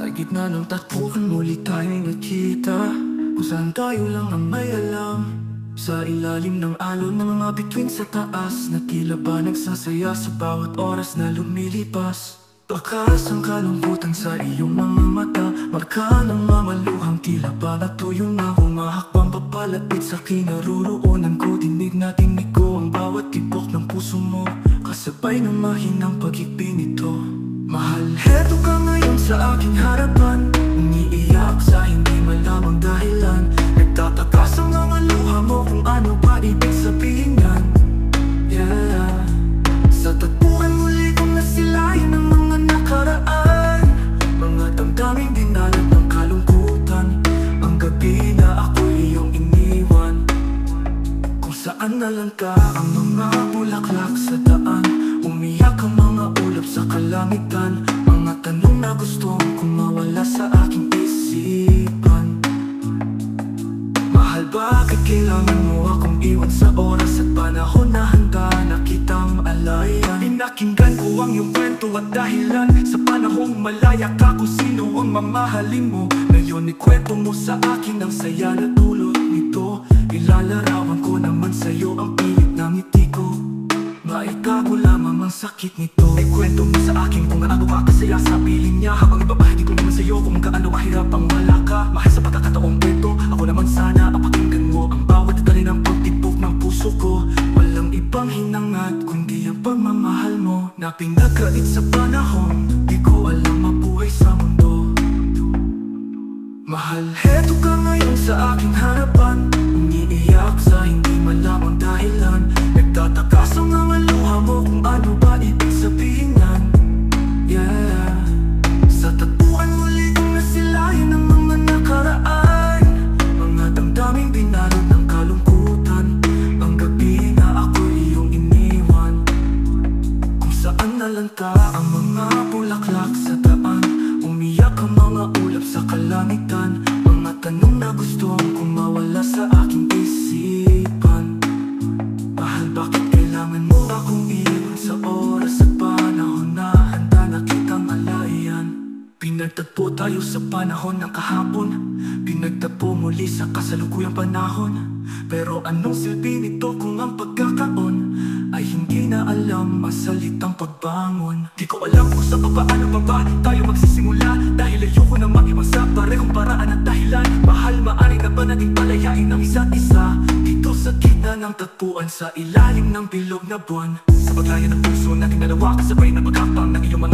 Sa gitna ng takbuhan muli tayong nagkita, kung saan tayo lang ang may alam. Sa ilalim ng alon ng mga bituin sa taas, na tila ba nagsasaya sa bawat oras na lumilipas. Bakas ang kalungkutan sa iyong mga mata, marka ng mamaluhang tila ba natuyo na humahakbang papalapit sa kinaroroonan ko. Dinig na dinig ko ang bawat tibok ng puso mo, kasabay ng mahinang pag-ibig nito. Mahal, heto ka ngayon sa aking harapan, umiiyak sa hindi malamang dahilan. Nagtatakas ang mga luha mo kung ano ba ibig sabihin yan. Yeah. Sa tagpuan muli kong nasilayan ang mga nakaraan, mga damdaming dinalat ng kalungkutan. Ang gabi na ako'y iyong iniwan, kung saan nalangka ang mga bulaklak sa daan. Umiyak ang mga ulap sa kalangitan, mga tanong na gusto kong mawala sa aking isipan. Mahal, bakit kailangan mo akong iwan sa oras at panahon na handa na kitang alayan? Pinakinggan ko ang iyong kwento at dahilan, sa panahong malaya ka kung sino ang mamahalin mo. Ngayon ikwento mo sa akin ang saya na dulot nito. Ilalarawan ko naman sa'yo ang pilit ng ngiti ko, maitago lamang ang sakit nito. Ikwento mo sa akin kung gaano ka kasaya sa piling niya, habang ibabahagi ko naman sa'yo kung gaano kahirap ang wala ka. Mahal, sa pagkakataong kwento, ako naman sana ang pakinggan mo ang bawat detalye ng pagtibok ng puso ko. Walang ibang hinangad kundi ang pagmamahal mo, na pinagkait sa panahon di ko alam mabuhay sa mundo. Mahal, heto ka ngayon sa aking harapan, umiiyak sa hindi malamang dahilan. Nagtatakas ang mga luha mo kung ano ba ibig sabihin yan. Yeah. Sa tagpuan muli kong nasilayan ang mga nakaraan, mga damdaming binalot ng kalungkutan. Ang gabi na ako'y iyong iniwan, kung saan nalangka ang mga bulaklak sa daan. Umiyak ang mga ulap sa kalangitan, mga tanong na gusto kong mawala sa aking isipan. Mahal, bakit kailangan mo akong iwan sa oras at panahon na handa na kitang alayan? Pinagtagpo tayo sa panahon ng kahapon, pinagtagpo muli sa kasalukuyang panahon. Pero anong silbi nito kung ang pagkakaon ay hindi na alam masalitang pagbangon? Di ko alam kung sa paano pa ba tayo magsisimula, dahil ayoko na mag-iwan sa parehong paraan at dahilan. Mahal, maaari na ba nating palayain ang isa't isa dito sa gitna ng tagpuan, sa ilalim ng bilog na buwan? Sa paglaya ng puso nating dalawa, kasabay na maghapang ng iyong mga